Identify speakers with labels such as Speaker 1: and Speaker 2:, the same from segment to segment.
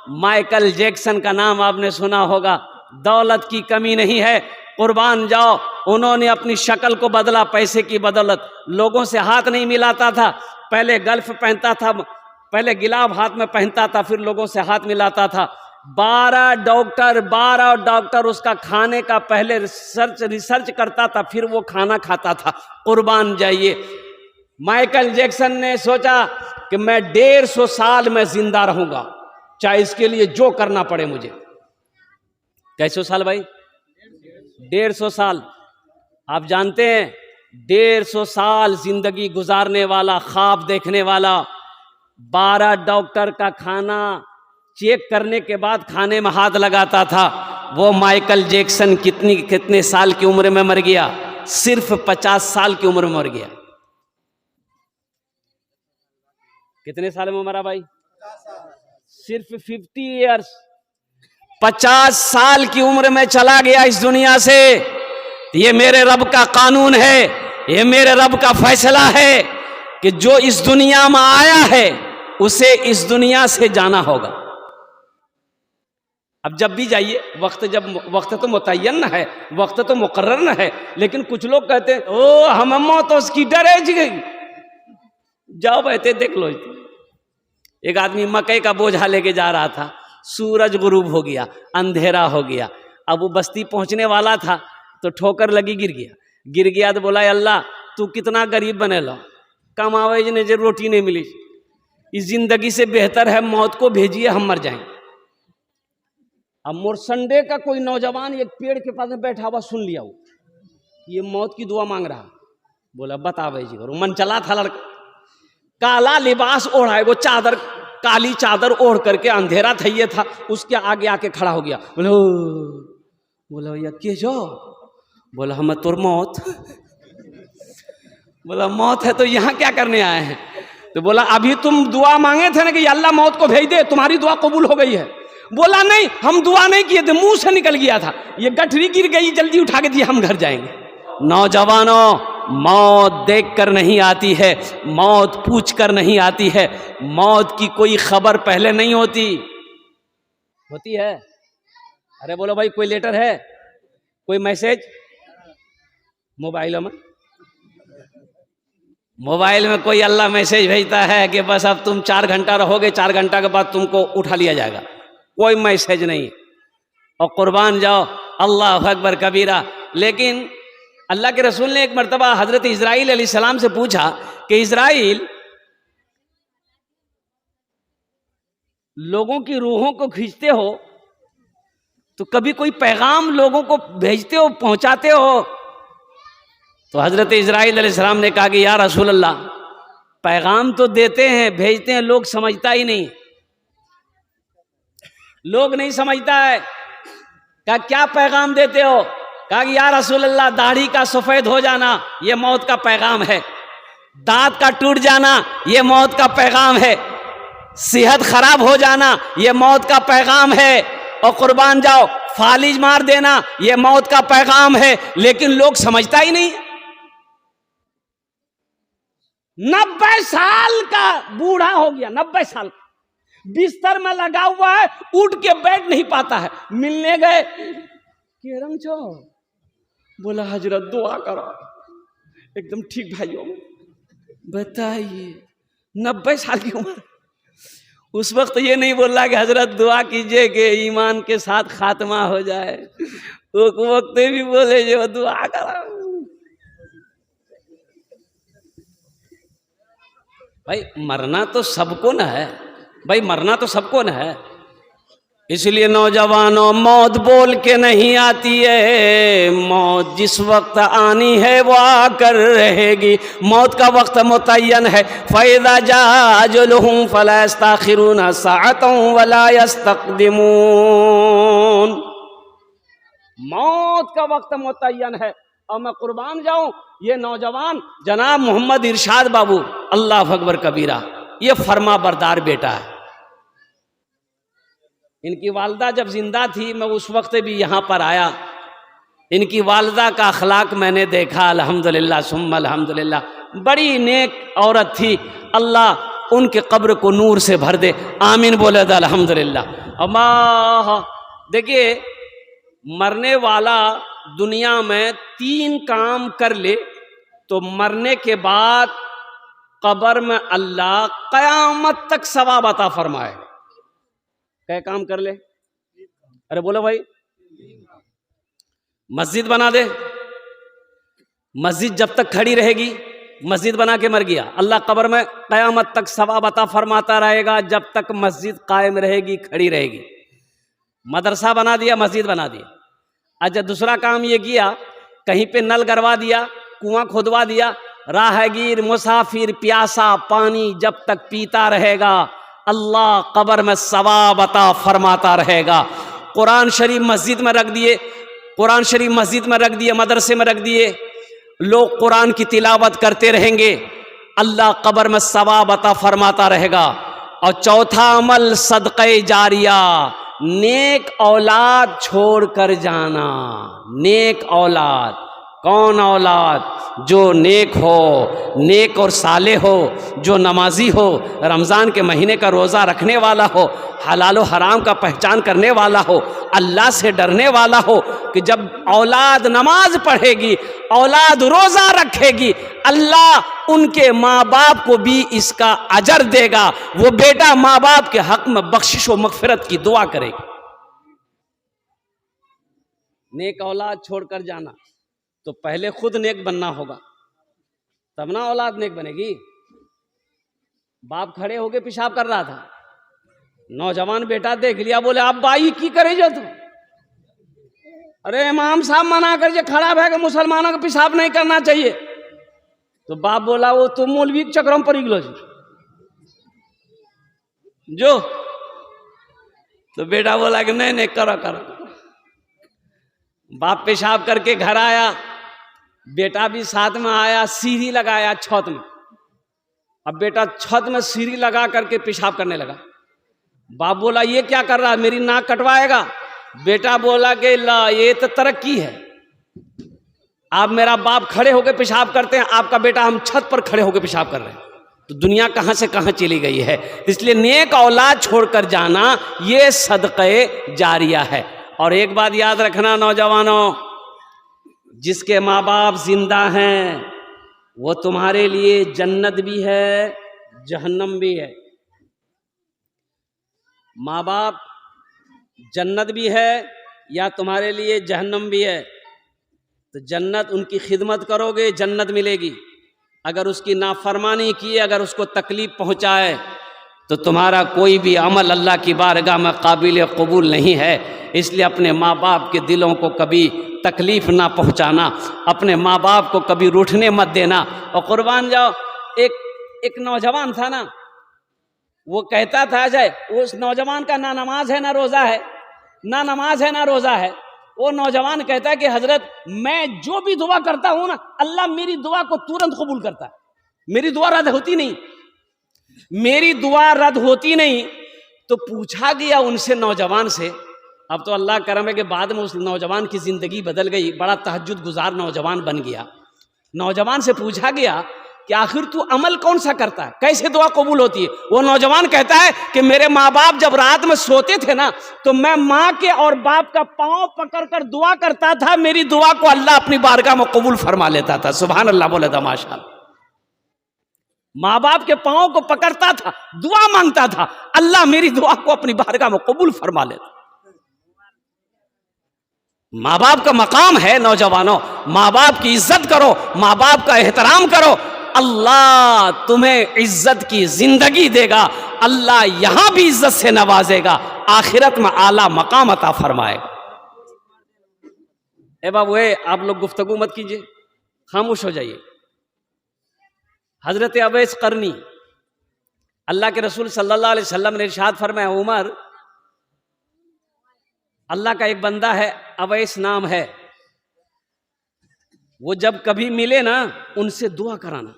Speaker 1: Michael Jackson का नाम आपने सुना होगा। दौलत की कमी नहीं है, कुर्बान जाओ। उन्होंने अपनी शक्ल को बदला पैसे की बदौलत। लोगों से हाथ नहीं मिलाता था, पहले गल्फ पहनता था, पहले गिलाब हाथ में पहनता था, फिर लोगों से हाथ मिलाता था। 12 डॉक्टर उसका खाने का पहले रिसर्च करता था, फिर वो खाना खाता था। कुर्बान जाइए। माइकल जैक्सन ने सोचा कि मैं 150 साल में जिंदा रहूंगा, चाहे इसके लिए जो करना पड़े मुझे। कैसे साल भाई? 150 साल। आप जानते हैं 150 साल जिंदगी गुजारने वाला, ख्वाब देखने वाला, 12 डॉक्टर का खाना चेक करने के बाद खाने में हाथ लगाता था, वो माइकल जैक्सन कितने साल की उम्र में मर गया? सिर्फ 50 साल की उम्र में मर गया। कितने साल में मरा भाई? सिर्फ 50 ईयर्स। 50 साल की उम्र में चला गया इस दुनिया से। ये मेरे रब का कानून है, ये मेरे रब का फैसला है कि जो इस दुनिया में आया है उसे इस दुनिया से जाना होगा। अब जब भी जाइए, वक्त तो मुतय्यन है, वक्त तो मुकर्रर है, लेकिन कुछ लोग कहते हैं ओ हम मौत तो उसकी डरे जी। जाओ बैठे देख लो। एक आदमी मकई का बोझा लेके जा रहा था, सूरज गुरूब हो गया, अंधेरा हो गया। अब वो बस्ती पहुंचने वाला था तो ठोकर लगी, गिर गया। तो बोला अल्लाह तू कितना गरीब बने लो, कमावे ने जो रोटी नहीं मिली, इस जिंदगी से बेहतर है मौत को भेजिए, हम मर जाएंगे। अब मोरसंडे का कोई नौजवान एक पेड़ के पास में बैठा हुआ सुन लिया, वो ये मौत की दुआ मांग रहा। बोला बतावे जी। और मन चला था लड़का, काला लिबास ओढ़ा है, वो चादर, काली चादर ओढ़ करके, अंधेरा था ये था, उसके आगे आके खड़ा हो गया। बोला भैया के जो? बोला हम तोर मौत। बोला मौत है तो यहाँ क्या करने आए हैं? तो बोला अभी तुम दुआ मांगे थे ना कि अल्लाह मौत को भेज दे, तुम्हारी दुआ कबूल हो गई है। बोला नहीं, हम दुआ नहीं किए थे, मुंह से निकल गया था, ये गठरी गिर गई, जल्दी उठा के दिए, हम घर जाएंगे। नौजवानों, मौत देखकर नहीं आती है, मौत पूछकर नहीं आती है, मौत की कोई खबर पहले नहीं होती है। अरे बोलो भाई, कोई लेटर है, कोई मैसेज मोबाइल में कोई अल्लाह मैसेज भेजता है कि बस अब तुम 4 घंटा रहोगे, 4 घंटा के बाद तुमको उठा लिया जाएगा? कोई मैसेज नहीं। और कुर्बान जाओ, अल्लाह अकबर कबीरा। लेकिन अल्लाह के रसूल ने एक मर्तबा हजरत इजराइल अलैहिस्सलाम से पूछा कि इजराइल, लोगों की रूहों को खींचते हो तो कभी कोई पैगाम लोगों को भेजते हो, पहुंचाते हो? तो हजरत इजराइल अलैहिस्सलाम ने कहा कि या रसूल अल्लाह, पैगाम तो देते हैं, भेजते हैं, लोग समझता ही नहीं, लोग नहीं समझता है। कहा क्या पैगाम देते हो? कहा कि या रसूल अल्लाह, दाढ़ी का सफेद हो जाना ये मौत का पैगाम है, दांत का टूट जाना ये मौत का पैगाम है, सेहत खराब हो जाना ये मौत का पैगाम है, और कुर्बान जाओ फालिज मार देना ये मौत का पैगाम है। लेकिन लोग समझता ही नहीं। 90 साल का बूढ़ा हो गया, 90 साल बिस्तर में लगा हुआ है, उठ के बैठ नहीं पाता है। मिलने गए, केरम छो? बोला हजरत दुआ करो। एकदम ठीक भाइयों, बताइए 90 साल की उम्र। उस वक्त ये नहीं बोल रहा कि हजरत दुआ कीजिए कि ईमान के साथ खात्मा हो जाए, वो वक्त भी बोले जो दुआ करो। भाई मरना तो सबको न है, भाई मरना तो सबको न है। इसलिए नौजवानों, मौत बोल के नहीं आती है, मौत जिस वक्त आनी है वो आकर रहेगी। मौत का वक्त मुतय्यन है। फ़इज़ा जाअ अजलुहुम फ़ला यस्तअख़िरून साअतन वला यस्तक़दिमून। मौत का वक्त मुतय्यन है। और मैं कुर्बान जाऊं, ये नौजवान जनाब मोहम्मद इरशाद बाबू, अल्लाह अकबर कबीरा, ये फरमा बरदार बेटा है। इनकी वालदा जब जिंदा थी, मैं उस वक्त भी यहाँ पर आया, इनकी वालदा का अखलाक मैंने देखा। अल्हम्दुलिल्लाह सुम्मा अल्हम्दुलिल्लाह, बड़ी नेक औरत थी। अल्लाह उनके कब्र को नूर से भर दे, आमीन बोले अल्हम्दुलिल्लाह। अल्लाह। देखिए, मरने वाला दुनिया में 3 काम कर ले तो मरने के बाद कब्र में अल्लाह कयामत तक सवाब अता फरमाएगा। क्या काम कर ले? अरे बोलो भाई। मस्जिद बना दे, मस्जिद जब तक खड़ी रहेगी, मस्जिद बना के मर गया, अल्लाह कब्र में कयामत तक सवाब अता फरमाता रहेगा जब तक मस्जिद कायम रहेगी, खड़ी रहेगी। मदरसा बना दिया, मस्जिद बना दिया। अच्छा, दूसरा काम ये किया, कहीं पे नल गड़वा दिया, कुआं खुदवा दिया, राहगीर मुसाफिर प्यासा पानी जब तक पीता रहेगा अल्लाह कब्र में सवाब अता फरमाता रहेगा। कुरान शरीफ मस्जिद में रख दिए, कुरान शरीफ मस्जिद में रख दिए, मदरसे में रख दिए, लोग कुरान की तिलावत करते रहेंगे, अल्लाह कब्र में सवाब अता फरमाता रहेगा। और चौथा अमल सदक़े जारिया, नेक औलाद छोड़ कर जाना। नेक औलाद, कौन औलाद? जो नेक हो, नेक और साले हो, जो नमाजी हो, रमज़ान के महीने का रोज़ा रखने वाला हो, हलाल व हराम का पहचान करने वाला हो, अल्लाह से डरने वाला हो, कि जब औलाद नमाज पढ़ेगी, औलाद रोज़ा रखेगी, अल्लाह उनके माँ बाप को भी इसका अजर देगा। वो बेटा माँ बाप के हक में बख्शिश व मग़फ़िरत की दुआ करेगी। नेक औलाद छोड़कर जाना, तो पहले खुद नेक बनना होगा, तब ना औलाद नेक बनेगी। बाप खड़े होके पेशाब कर रहा था, नौजवान बेटा देख लिया, बोले आप बाई की करे जो तू? अरे इमाम साहब मना कर जे खड़ा है कि मुसलमानों को पेशाब नहीं करना चाहिए। तो बाप बोला वो तो मौलवी के चक्कर में पड़ गलो जो। तो बेटा बोला कि नहीं नहीं करो करो। बाप पेशाब करके घर आया, बेटा भी साथ में आया, सीढ़ी लगाया छत में। अब बेटा छत में सीढ़ी लगा करके पेशाब करने लगा। बाप बोला ये क्या कर रहा है, मेरी नाक कटवाएगा? बेटा बोला कि ला ये तो तरक्की है, आप मेरा बाप खड़े होकर पेशाब करते हैं, आपका बेटा हम छत पर खड़े होकर पेशाब कर रहे हैं, तो दुनिया कहां से कहां चली गई है। इसलिए नेक औलाद छोड़कर जाना ये सदक़े जारिया है। और एक बात याद रखना नौजवानों, जिसके माँ बाप जिंदा हैं वो तुम्हारे लिए जन्नत भी है, जहन्नम भी है। माँ बाप जन्नत भी है या तुम्हारे लिए जहन्नम भी है। तो जन्नत उनकी खिदमत करोगे, जन्नत मिलेगी। अगर उसकी नाफरमानी की, अगर उसको तकलीफ पहुँचाए, तो तुम्हारा कोई भी अमल अल्लाह की बारगाह में काबिल कबूल नहीं है। इसलिए अपने माँ बाप के दिलों को कभी तकलीफ़ ना पहुँचाना, अपने माँ बाप को कभी रूठने मत देना। और कुर्बान जाओ, एक नौजवान था ना, वो कहता था अजय, उस नौजवान का ना नमाज है ना रोज़ा है, ना नमाज है ना रोज़ा है। वो नौजवान कहता है कि हजरत मैं जो भी दुआ करता हूँ ना, अल्लाह मेरी दुआ को तुरंत कबूल करता है, मेरी दुआ रद्द होती नहीं, मेरी दुआ रद्द होती नहीं। तो पूछा गया उनसे, नौजवान से, अब तो अल्लाह करम है कि बाद में उस नौजवान की ज़िंदगी बदल गई, बड़ा तहज्जुद गुजार नौजवान बन गया। नौजवान से पूछा गया कि आखिर तू अमल कौन सा करता है, कैसे दुआ कबूल होती है? वो नौजवान कहता है कि मेरे माँ बाप जब रात में सोते थे ना, तो मैं माँ के और बाप का पाँव पकड़ कर दुआ करता था, मेरी दुआ को अल्लाह अपनी बारगाह में कबूल फरमा लेता था। सुभान अल्लाह बोले था माशाअल्लाह। माँ बाप के पाँव को पकड़ता था, दुआ मांगता था, अल्लाह मेरी दुआ को अपनी बारगाह में कबूल फरमा लेता। माँ बाप का मकाम है नौजवानों, माँ बाप की इज्जत करो, माँ बाप का एहतराम करो, अल्लाह तुम्हें इज्जत की जिंदगी देगा, अल्लाह यहां भी इज्जत से नवाजेगा, आखिरत में आला मकाम अता फरमाएगा। ए बाबू आप लोग गुफ्तगू मत कीजिए, खामोश हो जाइए। हजरत अवैस करनी, अल्लाह के रसूल सल्लल्लाहु अलैहि वसल्लम ने इरशाद फरमाया, उमर, अल्लाह का एक बंदा है, अवैस नाम है, वो जब कभी मिले ना उनसे दुआ कराना।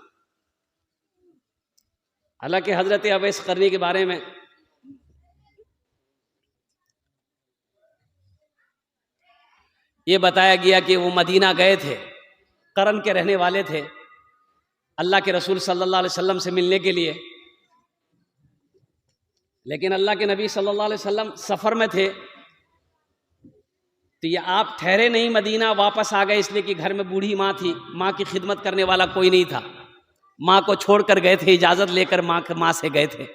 Speaker 1: हालांकि हजरत अवैस करनी के बारे में ये बताया गया कि वो मदीना गए थे, करन के रहने वाले थे, अल्लाह के रसूल सल्लल्लाहु अलैहि वसल्लम से मिलने के लिए। लेकिन अल्लाह के नबी सल्लल्लाहु अलैहि वसल्लम सफ़र में थे, तो ये आप ठहरे नहीं, मदीना वापस आ गए इसलिए कि घर में बूढ़ी माँ थी, माँ की खिदमत करने वाला कोई नहीं था, माँ को छोड़कर गए थे, इजाज़त लेकर माँ से गए थे।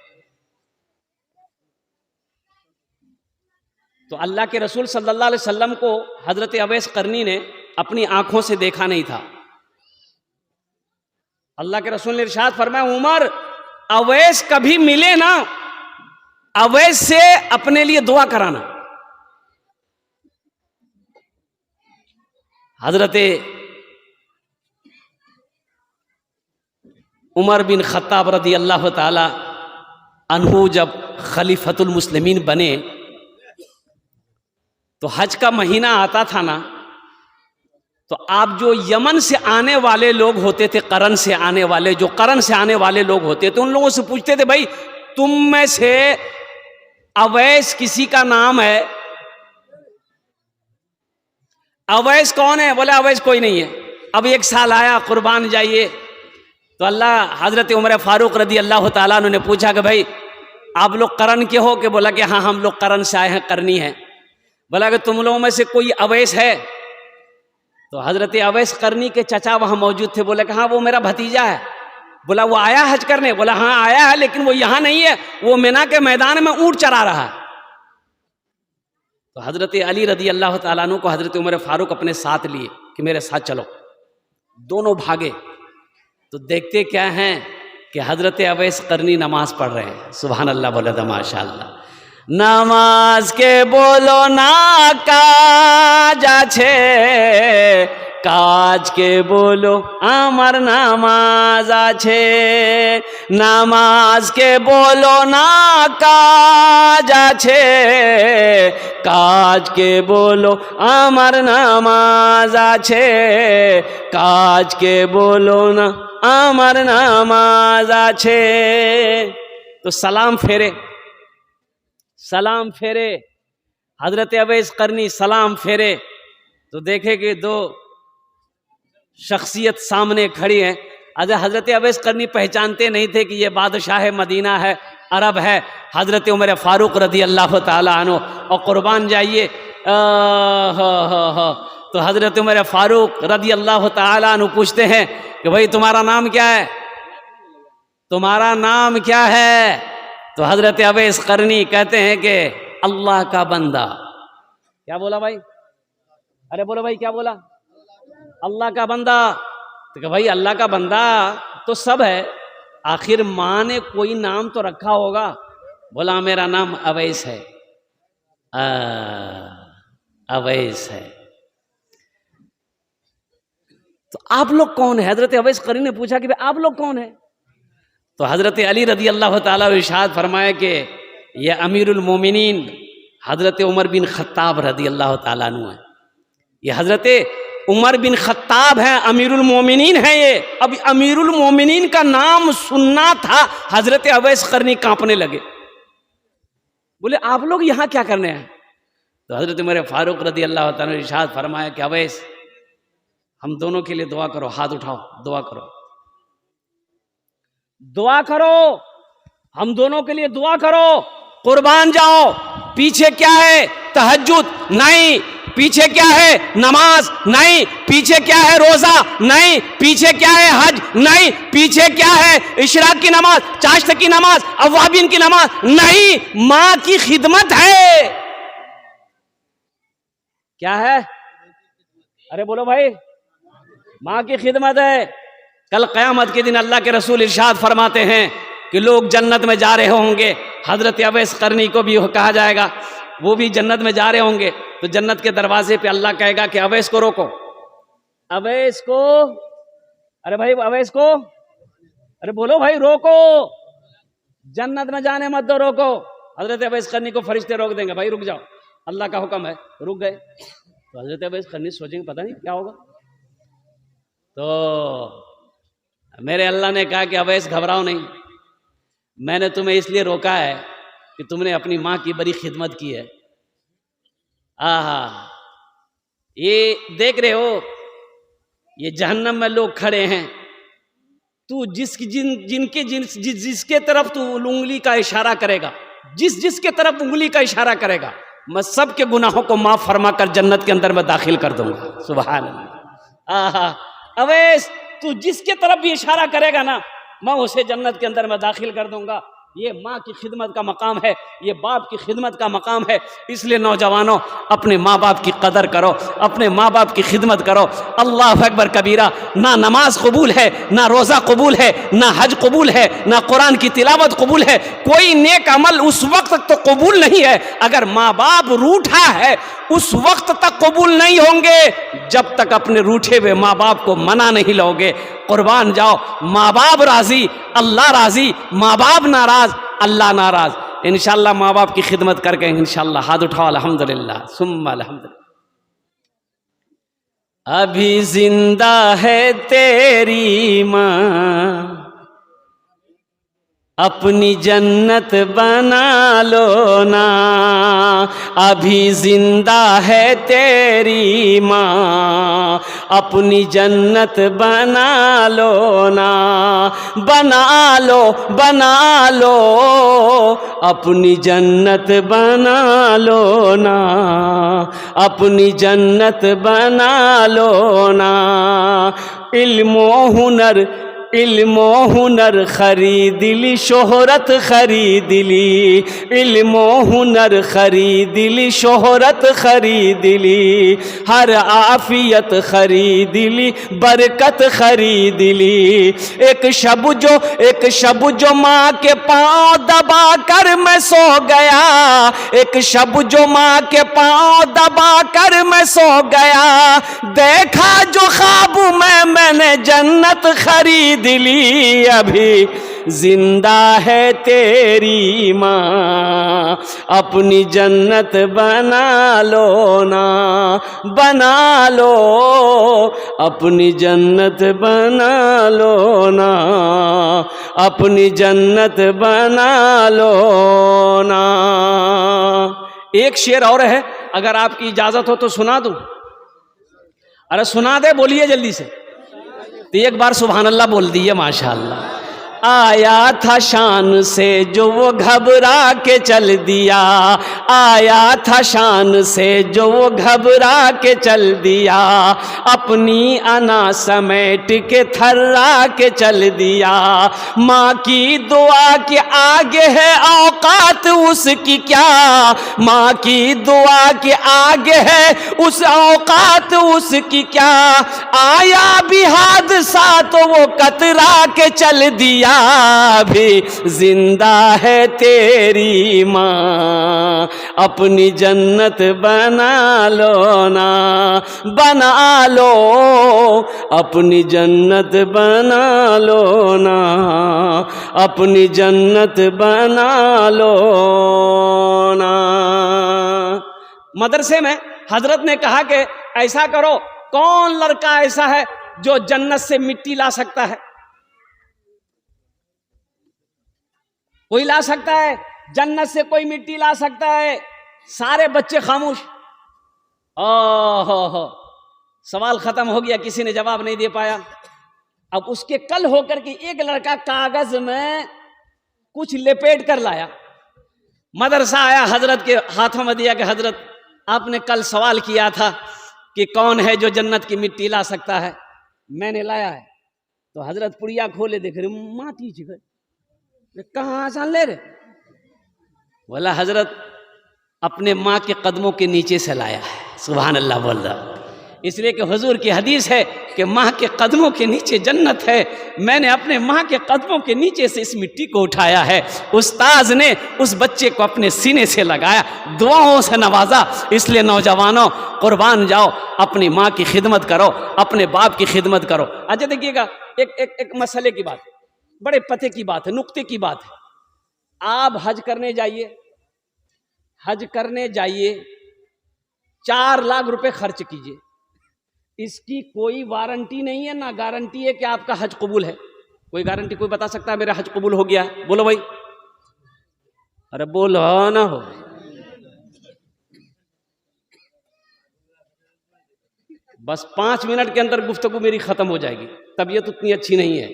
Speaker 1: तो अल्लाह के रसूल सल्लल्लाहु अलैहि वसल्लम को हज़रत अवैस करनी ने अपनी आंखों से देखा नहीं था। अल्लाह के रसूल ने इरशाद फरमाया, उमर अवैस कभी मिले ना, अवैस से अपने लिए दुआ कराना। हजरत उमर बिन खत्ताब रदी अल्लाह ताला अन्हु जब खलीफतुल मुस्लिमीन बने तो हज का महीना आता था ना, तो आप जो यमन से आने वाले लोग होते थे, करन से आने वाले, जो करन से आने वाले लोग होते थे, उन लोगों से पूछते थे, भाई तुम में से अवैस किसी का नाम है? अवैस कौन है? बोले अवैस कोई नहीं है। अब एक साल आया, कुर्बान जाइए, तो अल्लाह हजरत उमर फारूक रदी अल्लाह ताला ने पूछा कि भाई आप लोग करन के हो? कि बोला कि हाँ हम लोग करन से आए हैं, करनी है। बोला कि तुम लोगों में से कोई अवैस है? तो हजरत अवैस करनी के चचा वहां मौजूद थे, बोले कि हाँ वो मेरा भतीजा है। बोला वो आया हज करने? बोला हाँ आया है, लेकिन वो यहां नहीं है, वो मिना के मैदान में ऊंट चरा रहा है। तो हजरत अली रदी अल्लाह ताला अन्हु को हजरत उमर फारूक अपने साथ लिए कि मेरे साथ चलो। दोनों भागे तो देखते क्या हैं कि हजरत अवैस करनी नमाज पढ़ रहे हैं। सुभान अल्लाह बोले तो माशाअल्लाह। नमाज के बोलो ना काज आछे, काज के बोलो आमार नामाज आछे। नामाज के बोलो ना काज आछे, काज के बोलो आमार नामाज आछे। काज के बोलो ना आमार नामाज आछे। तो सलाम फेरे, सलाम फेरे, हजरत अवैस करनी सलाम फेरे तो देखे कि दो शख्सियत सामने खड़ी है। हजरत अवैस करनी पहचानते नहीं थे कि ये बादशाह मदीना है, अरब है, हजरत उमर फारूक रदी अल्लाह ताला अन्हु। और कुर्बान जाइए, तो हजरत उमर फारूक रदी अल्लाह ताला अन्हु पूछते हैं कि भाई तुम्हारा नाम क्या है? तुम्हारा नाम क्या है? तो हजरत अवैस करनी कहते हैं कि अल्लाह का बंदा। क्या बोला भाई? अरे बोलो भाई क्या बोला? अल्लाह का बंदा। तो भाई अल्लाह का बंदा तो सब है, आखिर माँ ने कोई नाम तो रखा होगा। बोला मेरा नाम अवैस है। अवैस है। तो आप लोग कौन है? हजरत अवैस करनी ने पूछा कि भाई आप लोग कौन है? तो हजरत अली रदी अल्लाह ताला इरशाद फरमाया कि यह अमीरुल मोमिनीन हजरत उमर बिन खत्ताब रदी अल्लाह ताला अन्हु है। ये हजरत उमर बिन खत्ताब हैं, अमीरुल मोमिनीन है ये। अब अमीरुल मोमिनीन का नाम सुनना था, हजरत अवैस करनी कांपने लगे। बोले आप लोग यहाँ क्या करने हैं? तो हजरत उमर फारूक रदी अल्लाह ताला ने इरशाद फरमाया कि अवैस हम दोनों के लिए दुआ करो, हाथ उठाओ, दुआ करो, दुआ करो, हम दोनों के लिए दुआ करो। कुर्बान जाओ। पीछे क्या है? तहज्जुद नहीं। पीछे क्या है? नमाज नहीं। पीछे क्या है? रोजा नहीं। पीछे क्या है? हज नहीं। पीछे क्या है? इशराक की नमाज, चाश्त की नमाज, अवाबिन की नमाज नहीं। मां की खिदमत है। क्या है? अरे बोलो भाई, मां की खिदमत है। कल क़यामत के दिन अल्लाह के रसूल इरशाद फरमाते हैं कि लोग जन्नत में जा रहे होंगे, हजरत अवैस करनी को भी कहा जाएगा, वो भी जन्नत में जा रहे होंगे। तो जन्नत के दरवाजे पे अल्लाह कहेगा कि अवैस को रोको, अवैस को, अरे भाई अवैस को, अरे बोलो भाई रोको, जन्नत में जाने मत दो, रोको। हजरत अवैस करनी को फरिश्ते रोक देंगे, भाई रुक जाओ, अल्लाह का हुक्म है। रुक गए तो हजरत अवैस करनी सोचेंगे पता नहीं क्या होगा। तो मेरे अल्लाह ने कहा कि अवैस घबराओ नहीं, मैंने तुम्हें इसलिए रोका है कि तुमने अपनी माँ की बड़ी खिदमत की है। आहा, ये देख रहे हो, ये जहन्नम में लोग खड़े हैं, तू जिसके तरफ तू उंगली का इशारा करेगा जिस जिसके तरफ उंगली का इशारा करेगा मैं सबके गुनाहों को माफ फरमा कर जन्नत के अंदर मैं दाखिल कर दूंगा। सुभान अल्लाह। आहा अवैस, तू जिसके तरफ भी इशारा करेगा ना मैं उसे जन्नत के अंदर मैं दाखिल कर दूंगा। ये माँ की खिदमत का मकाम है, ये बाप की खिदमत का मकाम है। इसलिए नौजवानों अपने माँ बाप की कदर करो, अपने माँ बाप की खिदमत करो। अल्लाह अकबर कबीरा। ना नमाज कबूल है, ना रोज़ा कबूल है, ना हज कबूल है, ना कुरान की तिलावत कबूल है। कोई नेक अमल उस वक्त तक तो कबूल नहीं है अगर माँ बाप रूठा है, उस वक्त तक कबूल नहीं होंगे जब तक अपने रूठे हुए माँ बाप को मना नहीं लोगे। कुर्बान जाओ, माँ बाप राजी अल्लाह राजी, माँ बाप नाराज अल्लाह नाराज। इंशाअल्लाह माँ बाप की खिदमत करके इंशाअल्लाह हाथ उठाओ। अल्हम्दुलिल्लाह सुम्मा अल्हम्दुलिल्लाह। अभी जिंदा है तेरी माँ, अपनी जन्नत बना लो ना। अभी जिंदा है तेरी माँ, अपनी जन्नत बना लो ना। बना लो बना लो, अपनी जन्नत बना लो ना। अपनी जन्नत बना लो ना। इल्मो हुनर खरीद ली, शोहरत खरीद ली। इल्मो हुनर खरीद ली, शोहरत खरीद ली। हर आफियत खरीद ली, बरकत खरीद ली। एक शब जो माँ के पाँव दबा कर मैं सो गया। एक शब जो माँ के पाँव दबा कर मैं सो गया। देखा जो ख्वाब मैंने जन्नत खरीद ली। अभी जिंदा है तेरी माँ, अपनी जन्नत बना लो ना। बना लो, अपनी जन्नत बना लो ना। अपनी जन्नत बना लो ना। एक शेर और है, अगर आपकी इजाजत हो तो सुना दूं? अरे सुना दे, बोलिए जल्दी से। तो एक बार सुभान अल्लाह बोल दिए माशाअल्लाह। आया था शान से जो वो घबरा के चल दिया। आया था शान से जो वो घबरा के चल दिया। अपनी अना समेट के थर्रा के चल दिया। माँ की दुआ के आगे है औकात उसकी क्या। माँ की दुआ के आगे है उस औकात उसकी क्या। आया भी हादसा तो वो कतरा के चल दिया। भी जिंदा है तेरी माँ, अपनी जन्नत बना लो ना। बना लो, अपनी जन्नत बना लो ना। अपनी जन्नत बना लो ना। मदरसे में हजरत ने कहा कि ऐसा करो, कौन लड़का ऐसा है जो जन्नत से मिट्टी ला सकता है? कोई ला सकता है? जन्नत से कोई मिट्टी ला सकता है? सारे बच्चे खामोश। ओहो, सवाल खत्म हो गया, किसी ने जवाब नहीं दे पाया। अब उसके कल होकर के एक लड़का कागज में कुछ लपेट कर लाया। मदरसा आया, हजरत के हाथों में दिया कि हजरत आपने कल सवाल किया था कि कौन है जो जन्नत की मिट्टी ला सकता है, मैंने लाया है। तो हजरत पुड़िया खोले, देख रहे माटी छिके, कहाँ आसान ले रहे? बोला हजरत अपने माँ के कदमों के नीचे से लाया है। सुभान अल्लाह बोल रहा। इसलिए कि हुजूर की हदीस है कि माँ के कदमों के नीचे जन्नत है। मैंने अपने माँ के कदमों के नीचे से इस मिट्टी को उठाया है। उस्ताज ने उस बच्चे को अपने सीने से लगाया, दुआओं से नवाजा। इसलिए नौजवानों कुर्बान जाओ, अपनी माँ की खिदमत करो, अपने बाप की खिदमत करो। अच्छा देखिएगा, एक मसले की बात, बड़े पते की बात है, नुक्ते की बात है। आप हज करने जाइए, 4 लाख रुपए खर्च कीजिए, इसकी कोई वारंटी नहीं है, ना गारंटी है कि आपका हज कबूल है। कोई गारंटी कोई बता सकता है मेरा हज कबूल हो गया? बोलो भाई, अरे बोलो ना हो। बस 5 मिनट के अंदर गुफ्तगू मेरी खत्म हो जाएगी, तबीयत उतनी अच्छी नहीं है।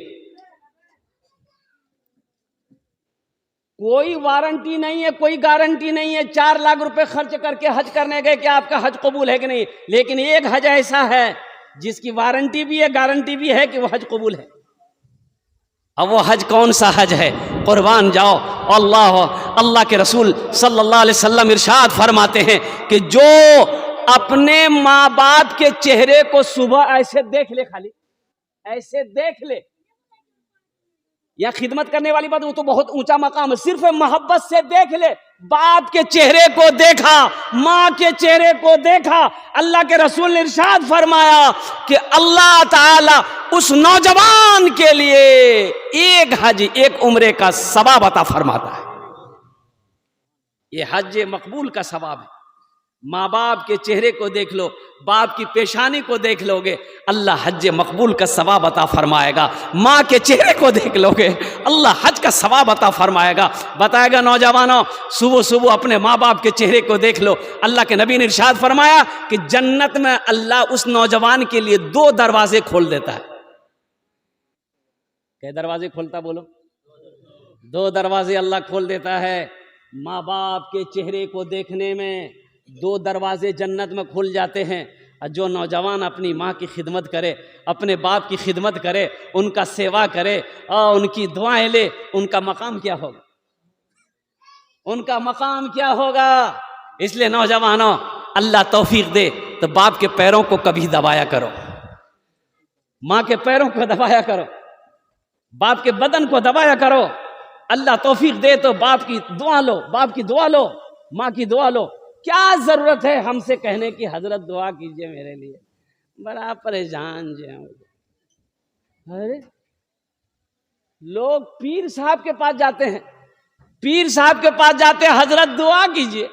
Speaker 1: कोई वारंटी नहीं है, कोई गारंटी नहीं है। 4 लाख रुपए खर्च करके हज करने गए कि आपका हज कबूल है कि नहीं, लेकिन एक हज ऐसा है जिसकी वारंटी भी है, गारंटी भी है कि वो हज कबूल है। अब वो हज कौन सा हज है? कुर्बान जाओ। अल्लाह के रसूल सल्लल्लाहु अलैहि वसल्लम इरशाद फरमाते हैं कि जो अपने माँ बाप के चेहरे को सुबह ऐसे देख ले, खाली ऐसे देख ले, या खिदमत करने वाली बात, वो तो बहुत ऊंचा मकाम है, सिर्फ मोहब्बत से देख ले, बाप के चेहरे को देखा, माँ के चेहरे को देखा, अल्लाह के रसूल ने इरशाद फरमाया कि अल्लाह ताला उस नौजवान के लिए एक हज, एक उम्रे का सवाब अता फरमाता है। ये हज मकबूल का सवाब है। माँ बाप के चेहरे को देख लो, बाप की पेशानी को देख लोगे, अल्लाह हज मकबूल का सवाब अता फरमाएगा। माँ के चेहरे को देख लोगे, अल्लाह हज का सवाब अता फरमाएगा। बताएगा नौजवानों, सुबह सुबह अपने माँ बाप के चेहरे को देख लो। अल्लाह के नबी ने इरशाद फरमाया कि जन्नत में अल्लाह उस नौजवान के लिए 2 दरवाजे खोल देता है। क्या दरवाजे खोलता? बोलो। 2 दरवाजे अल्लाह खोल देता है। माँ बाप के चेहरे को देखने में 2 दरवाजे जन्नत में खुल जाते हैं। और जो नौजवान अपनी माँ की खिदमत करे, अपने बाप की खिदमत करे, उनका सेवा करे और उनकी दुआएं ले, उनका मकाम क्या होगा? उनका मकाम क्या होगा? इसलिए नौजवानों, अल्लाह तौफीक दे तो बाप के पैरों को कभी दबाया करो, माँ के पैरों को दबाया करो, बाप के बदन को दबाया करो। अल्लाह तौफीक दे तो बाप की दुआ लो, बाप की दुआ लो, माँ की दुआ लो। क्या जरूरत है हमसे कहने की हजरत दुआ कीजिए मेरे लिए, बड़ा परेशान जो। अरे लोग पीर साहब के पास जाते हैं, पीर साहब के पास जाते हैं, हजरत दुआ कीजिए।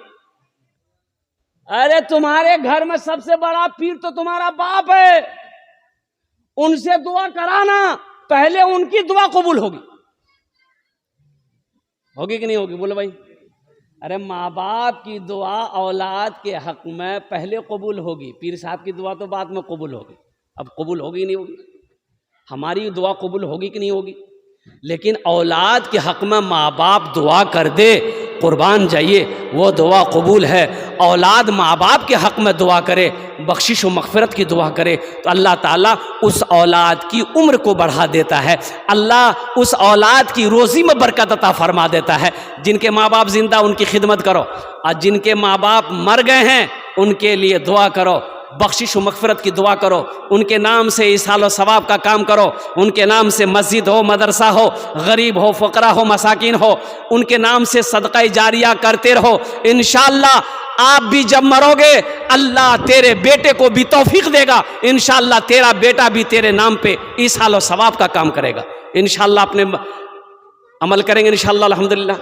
Speaker 1: अरे तुम्हारे घर में सबसे बड़ा पीर तो तुम्हारा बाप है, उनसे दुआ कराना, पहले उनकी दुआ कबूल होगी। होगी कि नहीं होगी? बोलो भाई। अरे माँ बाप की दुआ औलाद के हक में पहले कबूल होगी, पीर साहब की दुआ तो बाद में कबूल होगी। अब कबूल होगी नहीं होगी? हमारी दुआ कबूल होगी कि नहीं होगी? लेकिन औलाद के हक में माँ बाप दुआ कर दे, कुर्बान जाइए, वो दुआ कबूल है। औलाद माँ बाप के हक में दुआ करे, बख्शिश व मग़फ़िरत की दुआ करे, तो अल्लाह ताला उस औलाद की उम्र को बढ़ा देता है, अल्लाह उस औलाद की रोज़ी में बरकत अता फरमा देता है। जिनके माँ बाप जिंदा, उनकी खिदमत करो, और जिनके माँ बाप मर गए हैं उनके लिए दुआ करो, बख्शिश व मग़फ़िरत की दुआ करो, उनके नाम से इसाल व सवाब का काम करो, उनके नाम से मस्जिद हो, मदरसा हो, गरीब हो, फ़क़रा हो, मसाकिन हो, उनके नाम से सदक़ा जारिया करते रहो। इंशाअल्लाह आप भी जब मरोगे, अल्लाह तेरे बेटे को भी तौफीक देगा, इंशाअल्लाह तेरा बेटा भी तेरे नाम पे इसाल व सवाब का काम करेगा। इंशाअल्लाह अपने अमल करेंगे इंशाअल्लाह, अल्हम्दुलिल्लाह।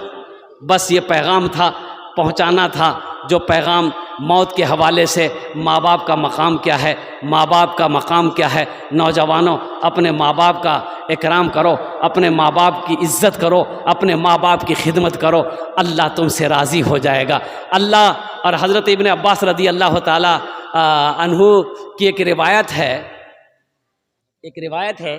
Speaker 1: बस ये पैगाम था, पहुँचाना था, जो पैगाम मौत के हवाले से माँ बाप का मकाम क्या है, माँ बाप का मकाम क्या है। नौजवानों, अपने माँ बाप का इकराम करो, अपने माँ बाप की इज़्ज़त करो, अपने माँ बाप की खिदमत करो, अल्लाह तुमसे राज़ी हो जाएगा। अल्लाह और हज़रत इब्न अब्बास रदी अल्लाह ताला अन्हु की एक रिवायत है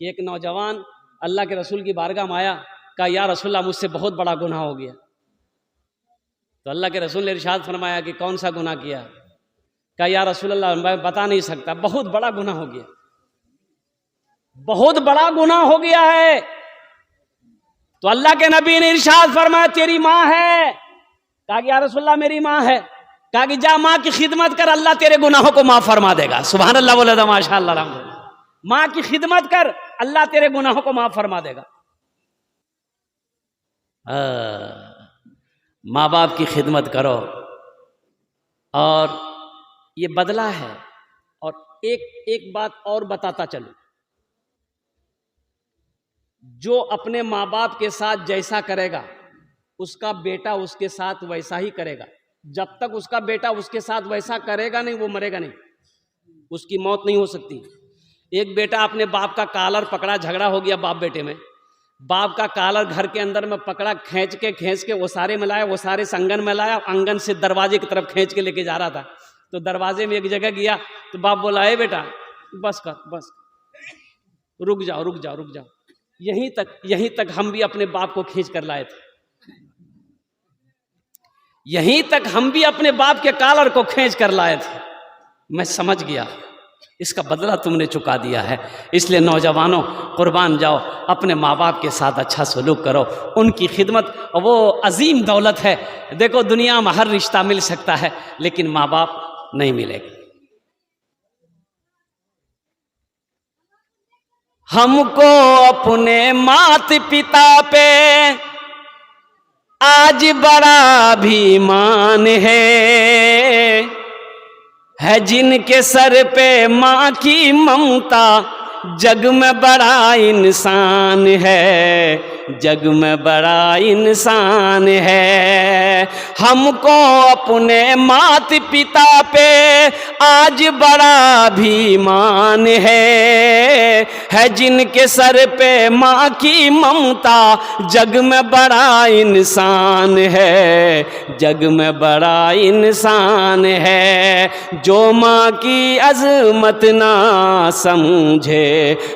Speaker 1: कि एक नौजवान अल्लाह के रसूल की बारगाह में आया, कहा या रसूलल्लाह मुझसे बहुत बड़ा गुनाह हो गया। तो अल्लाह के रसूल ने इरशाद फरमाया कि कौन सा गुनाह किया? कहा या रसूलल्लाह मैं बता नहीं सकता, बहुत बड़ा गुनाह हो गया, बहुत बड़ा गुनाह हो गया है। तो अल्लाह के नबी ने इरशाद फरमाया तेरी माँ है। कहा कि या रसूलल्लाह मेरी माँ है। कहा कि जा माँ की खिदमत कर, अल्लाह तेरे गुनाहों को माफ फरमा देगा। सुभान अल्लाह, बोले तो माशाअल्लाह, अल्हम्दुलिल्लाह। माँ की खिदमत कर, अल्लाह तेरे गुनाहों को माफ फरमा देगा। माँ बाप की खिदमत करो, और ये बदला है। और एक बात और बताता चलूं, जो अपने माँ बाप के साथ जैसा करेगा, उसका बेटा उसके साथ वैसा ही करेगा। जब तक उसका बेटा उसके साथ वैसा करेगा नहीं, वो मरेगा नहीं, उसकी मौत नहीं हो सकती। एक बेटा अपने बाप का कॉलर पकड़ा, झगड़ा हो गया बाप बेटे में, बाप का कॉलर घर के अंदर में पकड़ा, खींच के वो सारे में लाया, वो सारे संगन में लाया, आंगन से दरवाजे की तरफ खींच के लेके जा रहा था। तो दरवाजे में एक जगह गया तो बाप बोला, ए बेटा बस कर, बस रुक जाओ। यहीं तक हम भी अपने बाप को खींच कर लाए थे। यहीं तक हम भी अपने बाप के कॉलर को खींच कर लाए थे। मैं समझ गया इसका बदला तुमने चुका दिया है। इसलिए नौजवानों, कुर्बान जाओ, अपने माँ बाप के साथ अच्छा सलूक करो, उनकी खिदमत वो अजीम दौलत है। देखो दुनिया में हर रिश्ता मिल सकता है लेकिन माँ बाप नहीं मिलेगा। हमको अपने माता पिता पे आज बड़ा अभिमान है जिनके सर पे माँ की ममता, जग में बड़ा इंसान है, जग में बड़ा इंसान है। हमको अपने माता पिता पे आज बड़ा अभिमान है जिनके सर पे माँ की ममता, जग में बड़ा इंसान है, जग में बड़ा इंसान है। जो माँ की अजमत ना समझे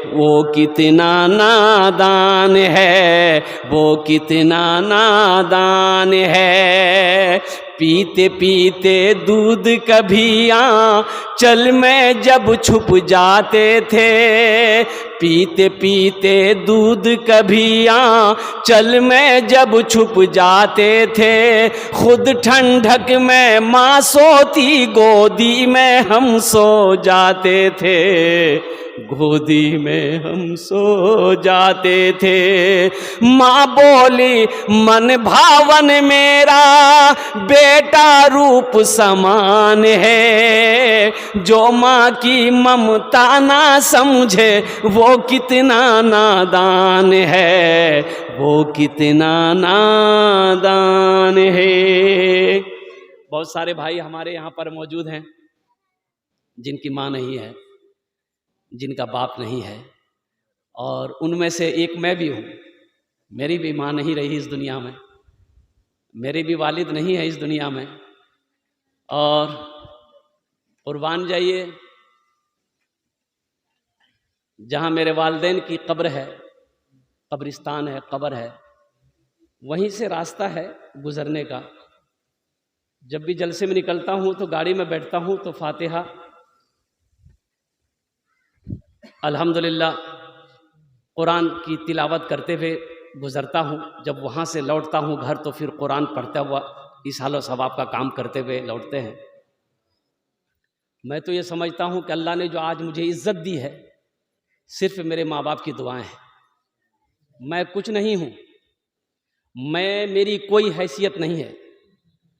Speaker 1: वो कितना नादान है, वो कितना नादान है। पीते पीते दूध कभी आंचल में जब छुप जाते थे, पीते पीते दूध कभी आंचल में जब छुप जाते थे, खुद ठंडक में माँ सोती गोदी में हम सो जाते थे, गोदी में हम सो जाते थे। माँ बोली मन भावन मेरा बेटा रूप समान है, जो माँ की ममता ना समझे वो कितना नादान है, वो कितना नादान है। बहुत सारे भाई हमारे यहाँ पर मौजूद हैं जिनकी माँ नहीं है, जिनका बाप नहीं है, और उनमें से एक मैं भी हूँ। मेरी भी माँ नहीं रही इस दुनिया में, मेरे भी वालिद नहीं है इस दुनिया में। और कुर्बान जाइए, जहाँ मेरे वालिदैन की कब्र है, कब्रिस्तान है, कब्र है, वहीं से रास्ता है गुजरने का। जब भी जलसे में निकलता हूँ तो गाड़ी में बैठता हूँ तो फातिहा अल्हम्दुलिल्लाह कुरान की तिलावत करते हुए गुज़रता हूँ। जब वहाँ से लौटता हूँ घर तो फिर कुरान पढ़ता हुआ इस हाल सवाब का काम करते हुए लौटते हैं। मैं तो ये समझता हूँ कि अल्लाह ने जो आज मुझे इज़्ज़त दी है सिर्फ मेरे माँ बाप की दुआएं हैं। मैं कुछ नहीं हूँ, मेरी कोई हैसियत नहीं है,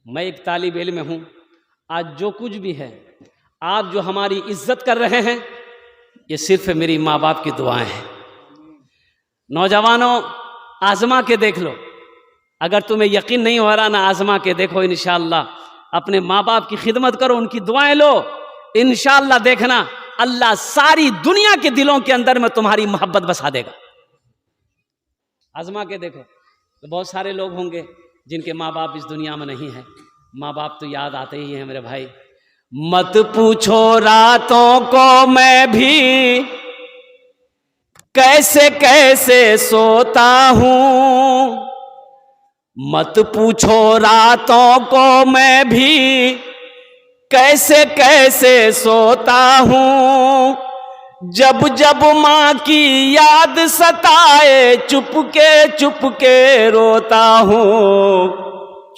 Speaker 1: मैं एक तालिब इल्म हूँ। आज जो कुछ भी है, आप जो हमारी इज़्ज़त कर रहे हैं, ये सिर्फ मेरी माँ बाप की दुआएं हैं। नौजवानों, आज़मा के देख लो, अगर तुम्हें यकीन नहीं हो रहा ना, आज़मा के देखो। इंशाअल्लाह अपने माँ बाप की खिदमत करो, उनकी दुआएं लो, इंशाअल्लाह देखना अल्लाह सारी दुनिया के दिलों के अंदर में तुम्हारी मोहब्बत बसा देगा। आज़मा के देखो। तो बहुत सारे लोग होंगे जिनके माँ बाप इस दुनिया में नहीं है। माँ बाप तो याद आते ही हैं मेरे भाई। मत पूछो रातों को मैं भी कैसे कैसे सोता हूँ, मत पूछो रातों को मैं भी कैसे कैसे सोता हूँ। जब जब माँ की याद सताए चुपके रोता हूँ,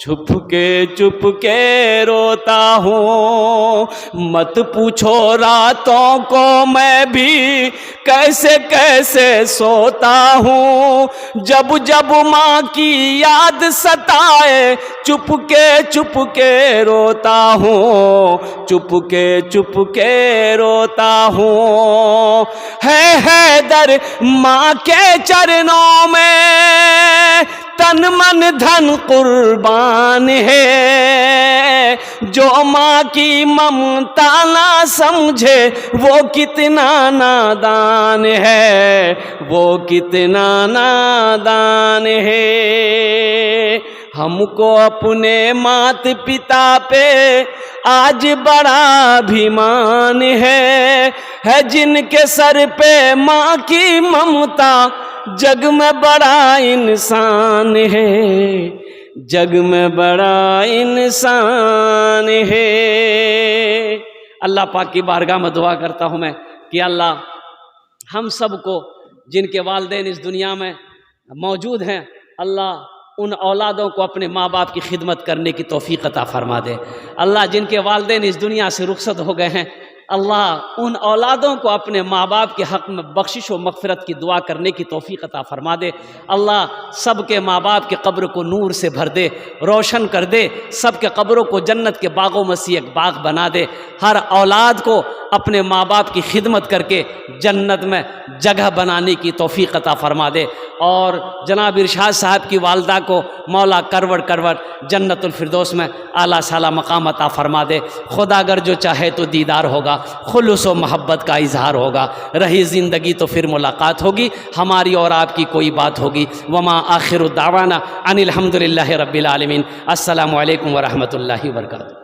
Speaker 1: चुपके रोता हूँ। मत पूछो रातों को मैं भी कैसे कैसे सोता हूँ। जब जब माँ की याद सताए चुपके रोता हूँ, चुपके रोता हूँ। है हैदर माँ के चरणों में तन मन धन कुर्बान है। जो माँ की ममता ना समझे वो कितना नादान है, वो कितना नादान है। हमको अपने माता पिता पे आज बड़ा अभिमान है जिनके सर पे माँ की ममता, जग में बड़ा इंसान है, जग में बड़ा इंसान है। अल्लाह पाक की बारगाह में दुआ करता हूँ मैं कि अल्लाह हम सब को, जिनके वालिदैन इस दुनिया में मौजूद हैं, अल्लाह उन औलादों को अपने माँ बाप की खिदमत करने की तौफीक अता फरमा दे। अल्लाह जिनके वालिदैन इस दुनिया से रुखसत हो गए हैं, अल्लाह उन औलादों को अपने माँ बाप के हक़ में बख्शिश व मग़फ़िरत की दुआ करने की तौफ़ीक़ अता फ़रमा दे। अल्लाह सब के माँ बाप के कब्र को नूर से भर दे, रोशन कर दे, सब के कब्रों को जन्नत के बागों में से एक बाग बना दे। हर औलाद को अपने माँ बाप की खिदमत करके जन्नत में जगह बनाने की तौफ़ीक़ अता फ़रमा दे। और जनाब इरशाद साहब की वालदा को मौला करवट करवट जन्नतुल फिरदौस में आला साला मकाम अता फ़रमा दे। खुदा अगर जो चाहे तो दीदार होगा, खुलूस व मोहब्बत का इजहार होगा। रही ज़िंदगी तो फिर मुलाकात होगी, हमारी और आपकी कोई बात होगी। वमा आखिरु दावाना अनिल हम्दुलिल्लाहि रब्बिल आलमीन। अस्सलामु अलैकुम व रहमतुल्लाहि व बरकातुहू।